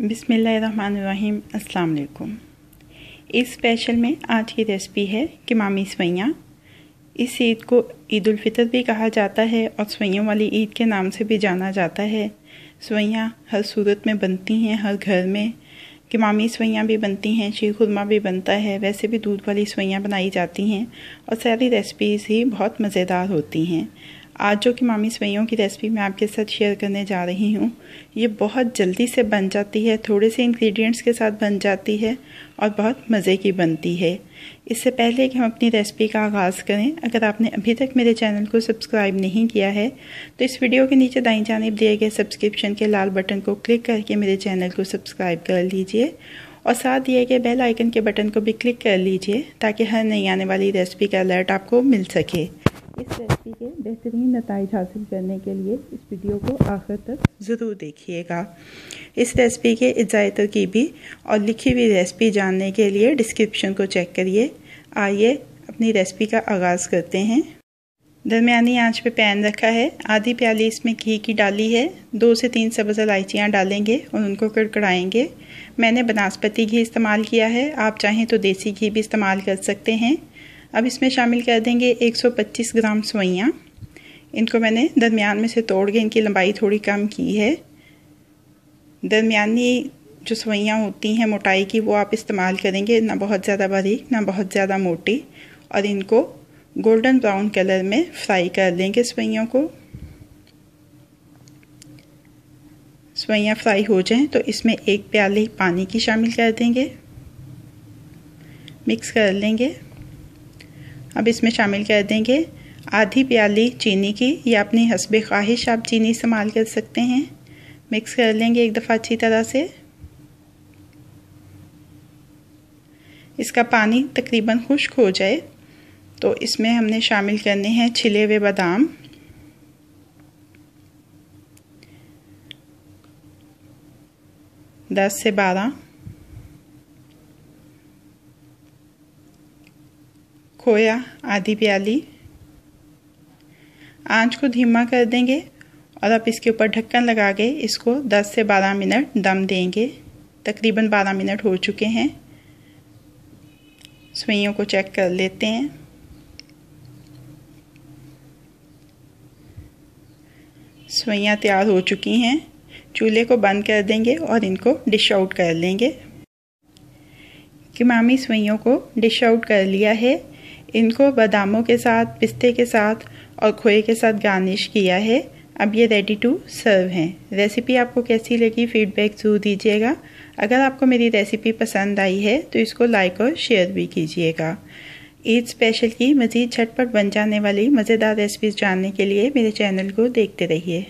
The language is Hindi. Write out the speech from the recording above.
बिस्मिल्लाहिर्रहमानिर्रहीम। अस्सलाम वालेकुम। इस स्पेशल में आज की रेसिपी है किमामी सेवइयाँ। इस ईद को ईद उल फितर भी कहा जाता है और सेवइयों वाली ईद के नाम से भी जाना जाता है। सेवइयाँ हर सूरत में बनती हैं, हर घर में किमामी सेवइयाँ भी बनती हैं, शीर खुरमा भी बनता है, वैसे भी दूध वाली सेवइयाँ बनाई जाती हैं और सारी रेसिपीज़ ही बहुत मज़ेदार होती हैं। आज जो किमामी सेवइयों की रेसिपी मैं आपके साथ शेयर करने जा रही हूँ, ये बहुत जल्दी से बन जाती है, थोड़े से इंग्रेडिएंट्स के साथ बन जाती है और बहुत मज़े की बनती है। इससे पहले कि हम अपनी रेसिपी का आगाज़ करें, अगर आपने अभी तक मेरे चैनल को सब्सक्राइब नहीं किया है तो इस वीडियो के नीचे दाईं जानिब दिए गए सब्सक्रिप्शन के लाल बटन को क्लिक करके मेरे चैनल को सब्सक्राइब कर लीजिए और साथ दिए गए बेल आइकन के बटन को भी क्लिक कर लीजिए ताकि हर नई आने वाली रेसिपी का अलर्ट आपको मिल सके। इस रेसिपी के बेहतरीन नताइज हासिल करने के लिए इस वीडियो को आखिर तक ज़रूर देखिएगा। इस रेसिपी के इजाज़त तरकीबी और लिखी हुई रेसिपी जानने के लिए डिस्क्रिप्शन को चेक करिए। आइए अपनी रेसिपी का आगाज़ करते हैं। दरमियानी आंच पे पैन रखा है, आधी प्याली इसमें घी की डाली है, 2 से 3 सब्ज़ इलायचियाँ डालेंगे और उनको कड़कड़ाएंगे। मैंने बनास्पति घी इस्तेमाल किया है, आप चाहें तो देसी घी भी इस्तेमाल कर सकते हैं। अब इसमें शामिल कर देंगे 125 ग्राम सेवइयाँ। इनको मैंने दरमियान में से तोड़ के इनकी लंबाई थोड़ी कम की है। दरमियानी जो सेवइयाँ होती हैं मोटाई की, वो आप इस्तेमाल करेंगे, ना बहुत ज़्यादा बारीक ना बहुत ज़्यादा मोटी। और इनको गोल्डन ब्राउन कलर में फ्राई कर लेंगे सेवइयों को। सेवइयाँ फ्राई हो जाएं तो इसमें 1 प्याली पानी की शामिल कर देंगे, मिक्स कर लेंगे। अब इसमें शामिल कर देंगे आधी प्याली चीनी की, या अपनी हस्बे ख्वाहिश आप चीनी इस्तेमाल कर सकते हैं। मिक्स कर लेंगे एक दफ़ा अच्छी तरह से। इसका पानी तकरीबन खुश्क हो जाए तो इसमें हमने शामिल करने हैं छिले हुए बादाम, दस से 12, खोया आधी प्याली। आंच को धीमा कर देंगे और अब इसके ऊपर ढक्कन लगा के इसको 10 से 12 मिनट दम देंगे। तकरीबन 12 मिनट हो चुके हैं। सेवइयों को चेक कर लेते हैं। सेवइयाँ तैयार हो चुकी हैं। चूल्हे को बंद कर देंगे और इनको डिश आउट कर लेंगे। किमामी सेवइयों को डिश आउट कर लिया है। इनको बादामों के साथ, पिस्ते के साथ और खोए के साथ गार्निश किया है। अब ये रेडी टू सर्व हैं। रेसिपी आपको कैसी लगी फीडबैक ज़रूर दीजिएगा। अगर आपको मेरी रेसिपी पसंद आई है तो इसको लाइक और शेयर भी कीजिएगा। ईद स्पेशल की मज़ीद झटपट बन जाने वाली मज़ेदार रेसिपीज़ जानने के लिए मेरे चैनल को देखते रहिए।